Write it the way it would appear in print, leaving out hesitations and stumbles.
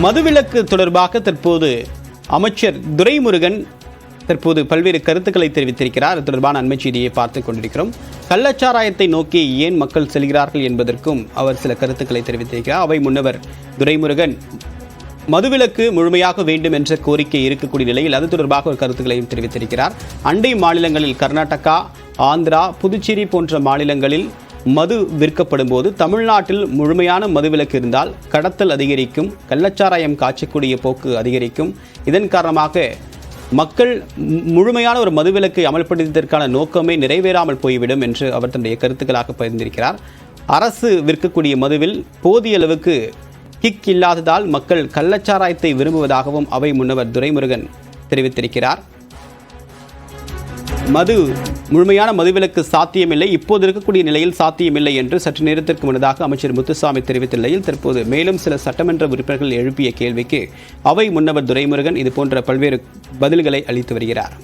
மதுவிலக்கு தொடர்பாக தற்போது அமைச்சர் துரைமுருகன் தற்போது பல்வேறு கருத்துக்களை தெரிவித்திருக்கிறார். அது தொடர்பான அண்மை செய்தியை பார்த்துக் கொண்டிருக்கிறோம். கள்ளச்சாராயத்தை நோக்கி ஏன் மக்கள் செல்கிறார்கள் என்பதற்கும் அவர் சில கருத்துக்களை தெரிவித்திருக்கிறார். அவை முன்னவர் துரைமுருகன் மதுவிலக்கு முழுமையாக வேண்டும் என்ற கோரிக்கை இருக்கக்கூடிய நிலையில் அது தொடர்பாக ஒரு கருத்துக்களையும் தெரிவித்திருக்கிறார். அண்டை மாநிலங்களில் கர்நாடகா, ஆந்திரா, புதுச்சேரி போன்ற மாநிலங்களில் மது விற்கப்படும் போது தமிழ்நாட்டில் முழுமையான மதுவிலக்கு இருந்தால் கடத்தல் அதிகரிக்கும், கள்ளச்சாராயம் காய்ச்சக்கூடிய போக்கு அதிகரிக்கும். இதன் காரணமாக மக்கள் முழுமையான ஒரு மதுவிலக்கை அமல்படுத்துவதற்கான நோக்கமே நிறைவேறாமல் போய்விடும் என்று அவர் தன்னுடைய கருத்துக்களாக பகிர்ந்திருக்கிறார். அரசு விற்கக்கூடிய மதுவில் போதிய அளவுக்கு கிக் இல்லாததால் மக்கள் கள்ளச்சாராயத்தை விரும்புவதாகவும் அவை முன்னவர் துரைமுருகன் தெரிவித்திருக்கிறார். முழுமையான மதுவிலக்கு சாத்தியமில்லை, இப்போது இருக்கக்கூடிய நிலையில் சாத்தியமில்லை என்று சற்று நேரத்திற்கு முன்னதாக அமைச்சர் முத்துசாமி தெரிவித்த நிலையில் தற்போது மேலும் சில சட்டமன்ற உறுப்பினர்கள் எழுப்பிய கேள்விக்கு அவை முன்னவர் துரைமுருகன் இதுபோன்ற பல்வேறு பதில்களை அளித்து வருகிறார்.